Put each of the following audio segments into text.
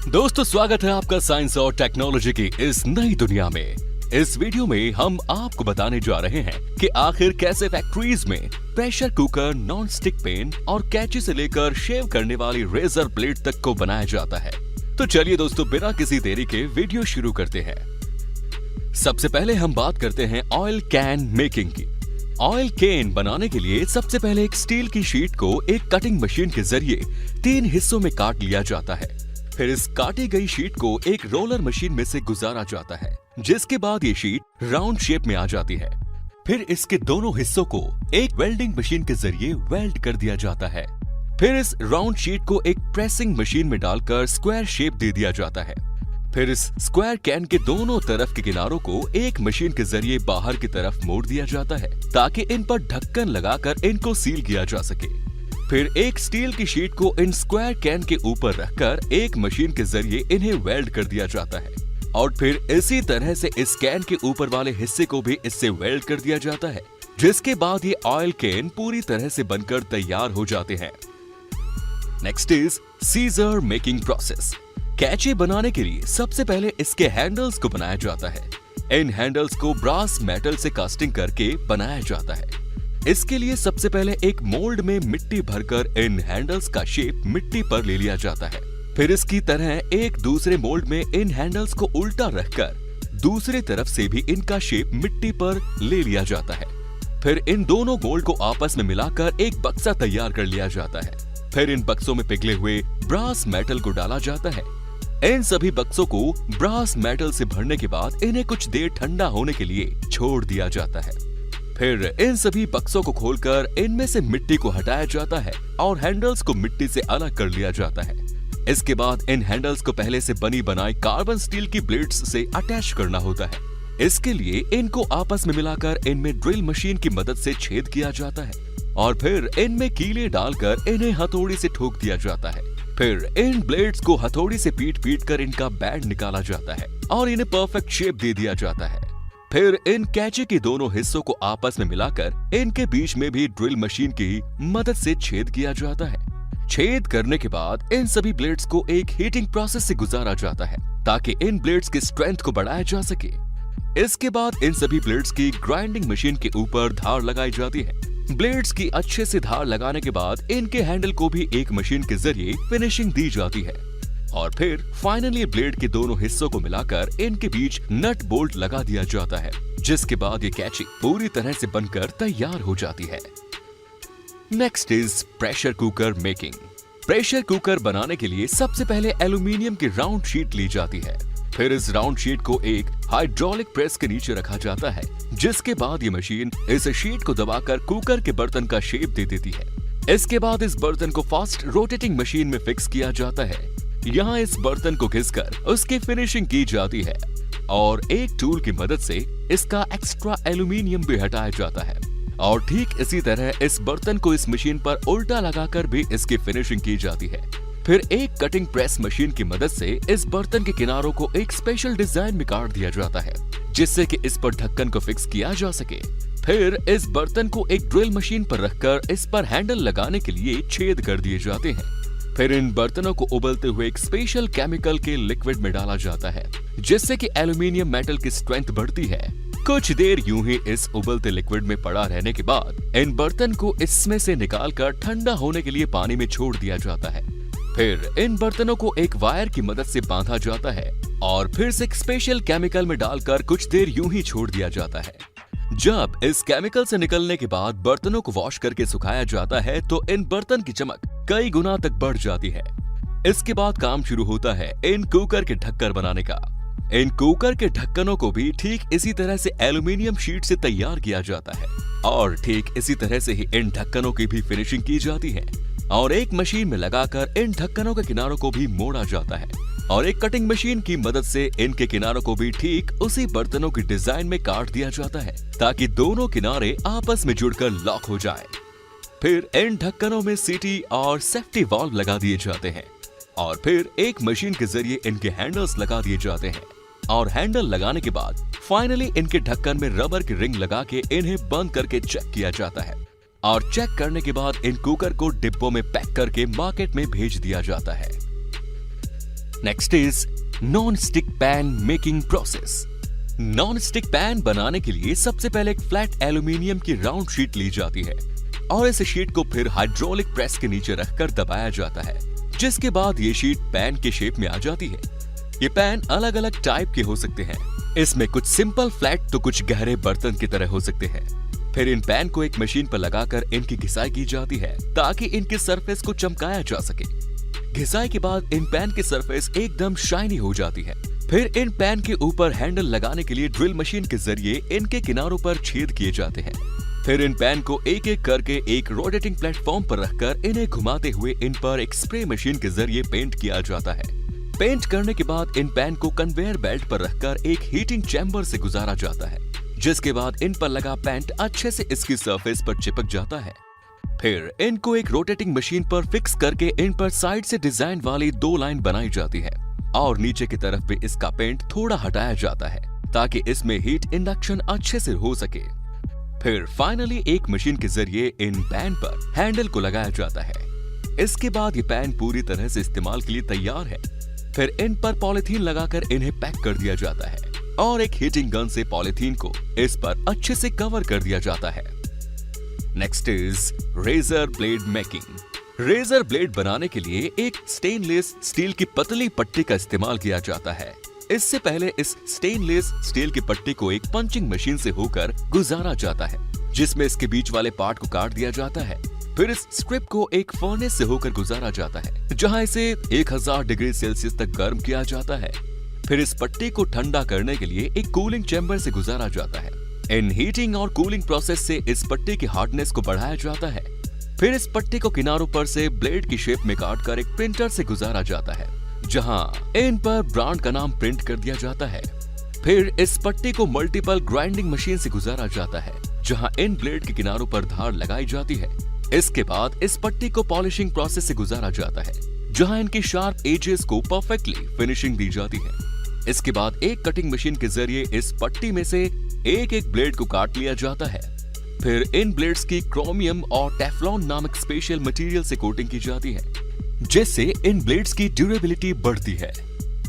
दोस्तों, स्वागत है आपका साइंस और टेक्नोलॉजी की इस नई दुनिया में। इस वीडियो में हम आपको बताने जा रहे हैं कि आखिर कैसे फैक्ट्रीज में pressure cooker, non stick pan और कैंची से लेकर शेव करने वाली रेजर ब्लेड तक को बनाया जाता है। तो चलिए दोस्तों, बिना किसी देरी के वीडियो शुरू करते हैं। सबसे पहले हम बात करते हैं ऑयल कैन मेकिंग की। ऑयल कैन बनाने के लिए सबसे पहले एक स्टील की शीट को एक कटिंग मशीन के जरिए 3 हिस्सों में काट लिया जाता है। फिर इस काटी गई शीट को एक रोलर मशीन में से गुजारा जाता है, जिसके बाद ये शीट राउंड शेप में आ जाती है। फिर इसके दोनों हिस्सों को एक वेल्डिंग मशीन के जरिए वेल्ड कर दिया जाता है। फिर इस राउंड शीट को एक प्रेसिंग मशीन में डालकर स्क्वायर शेप दे दिया जाता है। फिर इस स्क्वायर कैन के दोनों तरफ के किनारों को एक मशीन के जरिए बाहर की तरफ मोड़ दिया जाता है, ताकि इन पर ढक्कन लगाकर इनको सील किया जा सके। फिर एक स्टील की शीट को इन स्क्वायर कैन के ऊपर रखकर एक मशीन के जरिए इन्हें वेल्ड कर दिया जाता है, और फिर इसी तरह से इस कैन के ऊपर वाले हिस्से को भी इससे वेल्ड कर दिया जाता है, जिसके बाद ये ऑयल कैन पूरी तरह से बनकर तैयार हो जाते हैं। Next is scissor making process. कैंची बनाने के लिए सबसे पहले इसके हैंडल्स को बनाया जाता है। इन हैंडल्स को ब्रास मेटल से कास्टिंग करके बनाया जाता है। इसके लिए सबसे पहले एक मोल्ड में मिट्टी भरकर इन हैंडल्स का शेप मिट्टी पर ले लिया जाता है। फिर इसकी तरह एक दूसरे मोल्ड में इन हैंडल्स को उल्टा रखकर दूसरी तरफ से भी इनका शेप मिट्टी पर ले लिया जाता है। फिर इन दोनों मोल्ड को आपस में मिलाकर एक बक्सा तैयार कर लिया जाता है। फिर इन बक्सों में पिघले हुए ब्रास मेटल को डाला जाता है। इन सभी बक्सों को ब्रास मेटल से भरने के बाद इन्हें कुछ देर ठंडा होने के लिए छोड़ दिया जाता है। फिर इन सभी बक्सों को खोलकर इनमें से मिट्टी को हटाया जाता है और हैंडल्स को मिट्टी से अलग कर लिया जाता है। इसके बाद इन हैंडल्स को पहले से बनी बनाई कार्बन स्टील की ब्लेड्स से अटैच करना होता है। इसके लिए इनको आपस में मिलाकर इनमें ड्रिल मशीन की मदद से छेद किया जाता है, और फिर इनमें कीले डालकर इन्हें हथौड़ी से ठोक दिया जाता है। फिर इन ब्लेड्स को हथौड़ी से पीट कर इनका बैंड निकाला जाता है और इन्हें परफेक्ट शेप दे दिया जाता है। फिर इन कैंची के दोनों हिस्सों को आपस में मिलाकर इनके बीच में भी ड्रिल मशीन की मदद से छेद किया जाता है। छेद करने के बाद इन सभी ब्लेड्स को एक हीटिंग प्रोसेस से गुजारा जाता है, ताकि इन ब्लेड्स की स्ट्रेंथ को बढ़ाया जा सके। इसके बाद इन सभी ब्लेड्स की ग्राइंडिंग मशीन के ऊपर धार लगाई जाती है। ब्लेड्स की अच्छे से धार लगाने के बाद इनके हैंडल को भी एक मशीन के जरिए फिनिशिंग दी जाती है, और फिर फाइनली ब्लेड के दोनों हिस्सों को मिलाकर इनके बीच नट बोल्ट लगा दिया जाता है, जिसके बाद ये कैंची पूरी तरह से बनकर तैयार हो जाती है। Next is pressure cooker making. Pressure cooker बनाने के लिए सबसे पहले एल्यूमिनियम की राउंड शीट ली जाती है। फिर इस राउंड शीट को एक हाइड्रोलिक प्रेस के नीचे रखा जाता है, जिसके बाद ये मशीन इस शीट को दबाकर कुकर के बर्तन का शेप दे देती है। इसके बाद इस बर्तन को फास्ट रोटेटिंग मशीन में फिक्स किया जाता है। यहाँ इस बर्तन को घिसकर उसकी फिनिशिंग की जाती है, और एक टूल की मदद से इसका एक्स्ट्रा एल्यूमिनियम भी हटाया जाता है, और ठीक इसी तरह इस बर्तन को इस मशीन पर उल्टा लगाकर भी इसकी फिनिशिंग की जाती है। फिर एक कटिंग प्रेस मशीन की मदद से इस बर्तन के किनारों को एक स्पेशल डिजाइन में काट दिया जाता है, जिससे कि इस पर ढक्कन को फिक्स किया जा सके। फिर इस बर्तन को एक ड्रिल मशीन पर रखकर इस पर हैंडल लगाने के लिए छेद कर दिए जाते हैं। फिर इन बर्तनों को उबलते हुए एक स्पेशल केमिकल के लिक्विड में डाला जाता है, जिससे कि एल्यूमिनियम मेटल की स्ट्रेंथ बढ़ती है। कुछ देर यूं ही इस उबलते लिक्विड में पड़ा रहने के बाद इन बर्तन को इसमें से निकालकर ठंडा होने के लिए पानी में छोड़ दिया जाता है। फिर इन बर्तनों को एक वायर की मदद से बांधा जाता है, और फिर से एक स्पेशल केमिकल में डालकर कुछ देर यूं ही छोड़ दिया जाता है। जब इस केमिकल से निकलने के बाद बर्तनों को वॉश करके सुखाया जाता है, तो इन बर्तन की चमक कई गुना तक बढ़ जाती है। इसके बाद काम शुरू होता है इन कुकर के ढक्कन बनाने का। इन कुकर के ढक्कनों को भी ठीक इसी तरह से एल्यूमिनियम शीट से तैयार किया जाता है, और ठीक इसी तरह से ही इन ढक्कनों की भी फिनिशिंग की जाती है, और एक मशीन में लगाकर इन ढक्कनों के किनारों को भी मोड़ा जाता है, और एक कटिंग मशीन की मदद से इनके किनारों को भी ठीक उसी बर्तनों की डिजाइन में काट दिया जाता है, ताकि दोनों किनारे आपस में जुड़कर लॉक हो जाए। फिर इन ढक्कनों में सीटी और सेफ्टी वाल्व लगा दिए जाते हैं, और फिर एक मशीन के जरिए इनके हैंडल्स लगा दिए जाते हैं, और हैंडल लगाने के बाद फाइनली इनके ढक्कन में रबर की रिंग लगा के इन्हें बंद करके चेक किया जाता है, और चेक करने के बाद इन कुकर को डिब्बों में पैक करके मार्केट में भेज दिया जाता है। Next is non stick pan making process. Non stick pan बनाने के लिए सबसे पहले एक फ्लैट एल्यूमिनियम की राउंड शीट ली जाती है और इस शीट को फिर हाइड्रोलिक प्रेस के नीचे रखकर दबाया जाता है, जिसके बाद ये शीट पैन के शेप में आ जाती है। ये पैन अलग अलग टाइप के हो सकते हैं। इसमें कुछ सिंपल फ्लैट तो कुछ गहरे बर्तन की तरह हो सकते हैं। फिर इन पैन को एक मशीन पर लगाकर इनकी घिसाई की जाती है ताकि इनके सरफेस को चमकाया जा सके। घिसाई के बाद इन पैन की सरफेस एकदम शाइनी हो जाती है। फिर इन पैन के ऊपर हैंडल लगाने के लिए ड्रिल मशीन के जरिए इनके किनारों पर छेद किए जाते हैं। फिर इन पैन को एक एक करके एक रोटेटिंग प्लेटफॉर्म पर रखकर इन्हें घुमाते हुए इन पर एक स्प्रे मशीन के जरिए पेंट किया जाता है। पेंट करने के बाद इन पैन को कन्वेयर बेल्ट पर रखकर एक हीटिंग चैम्बर से गुजारा जाता है, जिसके बाद इन पर लगा पेंट अच्छे से इसकी सरफेस पर चिपक जाता है। फिर इनको एक रोटेटिंग मशीन पर फिक्स करके इन पर साइड से डिजाइन वाली 2 लाइन बनाई जाती है और नीचे की तरफ भी इसका पेंट थोड़ा हटाया जाता है ताकि इसमें हीट इंडक्शन अच्छे से हो सके। फिर फाइनली एक मशीन के जरिए इन पैन पर हैंडल को लगाया जाता है। इसके बाद ये पैन पूरी तरह से इस्तेमाल के लिए तैयार है। फिर इन पर पॉलिथीन लगाकर इन्हें पैक कर दिया जाता है और एक हीटिंग गन से पॉलिथीन को इस पर अच्छे से कवर कर दिया जाता है। Next is razor blade making. Razor blade बनाने के लिए एक स्टेनलेस स्टील की पतली पट्टी का इस्तेमाल किया जाता है। इससे पहले इस स्टेनलेस स्टील की पट्टी को एक पंचिंग मशीन से होकर गुजारा जाता है, जिसमें इसके बीच वाले पार्ट को काट दिया जाता है। फिर इस स्ट्रिप को एक फर्नेस से होकर गुजारा जाता है, जहां इसे 1000 डिग्री सेल्सियस तक गर्म किया जाता है। फिर इस पट्टी को ठंडा करने के लिए एक कूलिंग चैम्बर से गुजारा जाता है। इन हीटिंग और कूलिंग प्रोसेस से इस पट्टी की हार्डनेस को बढ़ाया जाता है। फिर इस पट्टी को किनारों पर से ब्लेड की शेप में काटकर एक प्रिंटर से गुजारा जाता है, जहां इन पर ब्रांड का नाम प्रिंट कर दिया जाता है। फिर इस पट्टी को मल्टीपल ग्राइंडिंग मशीन से गुजारा जाता है, जहां इन ब्लेड के किनारों पर धार लगाई जाती है। इसके बाद इस पट्टी को पॉलिशिंग प्रोसेस से गुजारा जाता है, जहां इनकी शार्प एजेस को परफेक्टली फिनिशिंग दी जाती है। इसके बाद एक कटिंग मशीन के जरिए इस पट्टी में से एक एक ब्लेड को काट लिया जाता है। फिर इन ब्लेड्स की क्रोमियम और टेफ्लॉन नामक स्पेशल मटेरियल से कोटिंग की जाती है, जिससे इन ब्लेड्स की ड्यूरेबिलिटी बढ़ती है।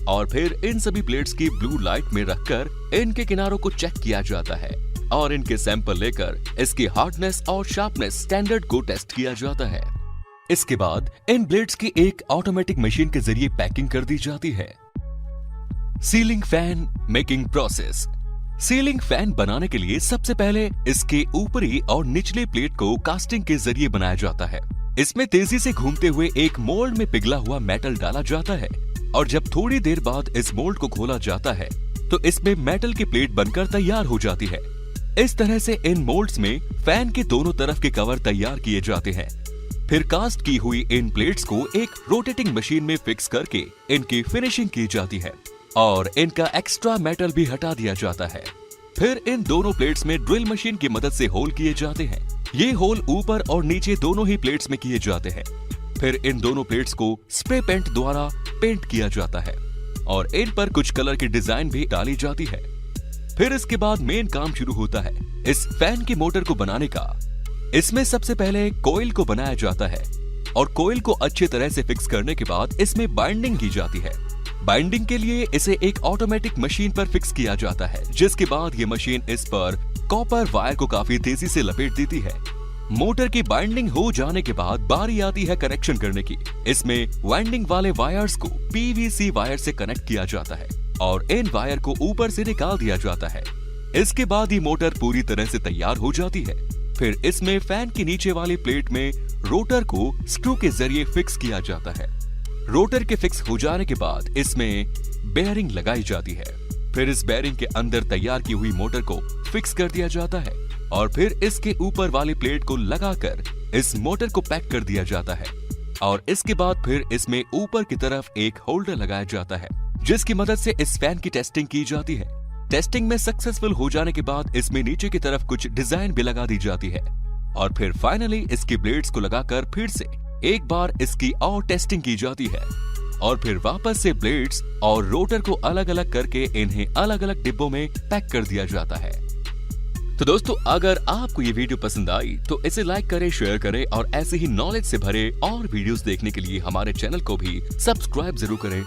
और फिर इन सभी ब्लेड्स की ब्लू लाइट में रखकर इनके किनारों को चेक किया जाता है और इनके सैंपल लेकर इसकी हार्डनेस और शार्पनेस स्टैंडर्ड को टेस्ट किया जाता है। इसके बाद इन ब्लेड्स की एक ऑटोमेटिक मशीन के जरिए पैकिंग कर दी जाती है। Ceiling fan making process. Ceiling fan बनाने के लिए सबसे पहले इसके ऊपरी और निचले प्लेट को कास्टिंग के जरिए बनाया जाता है। इसमें तेजी से घूमते हुए एक मोल्ड में पिघला हुआ मेटल डाला जाता है और जब थोड़ी देर बाद इस मोल्ड को खोला जाता है तो इसमें मेटल की प्लेट बनकर तैयार हो जाती है। इस तरह से इन मोल्ड्स में फैन के दोनों तरफ के कवर तैयार किए जाते हैं। फिर कास्ट की हुई इन प्लेट्स को एक रोटेटिंग मशीन में फिक्स करके इनकी फिनिशिंग की जाती है और इनका एक्स्ट्रा मेटल भी हटा दिया जाता है। फिर इन दोनों प्लेट्स में ड्रिल मशीन की मदद से होल किए जाते हैं। ये होल ऊपर और नीचे दोनों ही प्लेट्स में किए जाते हैं। फिर इन दोनों प्लेट्स को स्प्रे पेंट द्वारा पेंट किया जाता है और इन पर कुछ कलर की डिजाइन भी डाली जाती है। फिर इसके बाद मेन काम शुरू होता है इस फैन की मोटर को बनाने का। इसमें सबसे पहले कोयल को बनाया जाता है और कोयल को अच्छी तरह से फिक्स करने के बाद इसमें बाइंडिंग की जाती है। बाइंडिंग के लिए इसे एक ऑटोमेटिक मशीन पर फिक्स किया जाता है, जिसके बाद ये मशीन इस पर कॉपर वायर को काफी तेजी से लपेट देती है। मोटर की बाइंडिंग हो जाने के बाद बारी आती है कनेक्शन करने की। इसमें वाइंडिंग वाले वायर्स को पीवीसी वायर से कनेक्ट किया जाता है और इन वायर को ऊपर से निकाल दिया जाता है। इसके बाद ही मोटर पूरी तरह से तैयार हो जाती है। फिर इसमें फैन के नीचे वाली प्लेट में रोटर को स्क्रू के जरिए फिक्स किया जाता है। रोटर के फिक्स हो जाने के बाद इसमें बेयरिंग लगाई जाती है। फिर इस बेयरिंग के अंदर तैयार की हुई मोटर को फिक्स कर दिया जाता है और फिर इसके ऊपर वाली प्लेट को लगाकर इस मोटर को पैक कर दिया जाता है और इसके बाद फिर इसमें ऊपर की तरफ एक होल्डर लगाया जाता है, जिसकी मदद से इस फैन की टेस्टिंग की जाती है। टेस्टिंग में सक्सेसफुल हो जाने के बाद इसमें नीचे की तरफ कुछ डिजाइन भी लगा दी जाती है और फिर फाइनली इसकी ब्लेड्स को लगाकर फिर से एक बार इसकी और टेस्टिंग की जाती है और फिर वापस से ब्लेड्स और रोटर को अलग अलग करके इन्हें अलग अलग डिब्बों में पैक कर दिया जाता है। तो दोस्तों, अगर आपको ये वीडियो पसंद आई तो इसे लाइक करें, शेयर करें और ऐसे ही नॉलेज से भरे और वीडियोस देखने के लिए हमारे चैनल को भी सब्सक्राइब जरूर करें।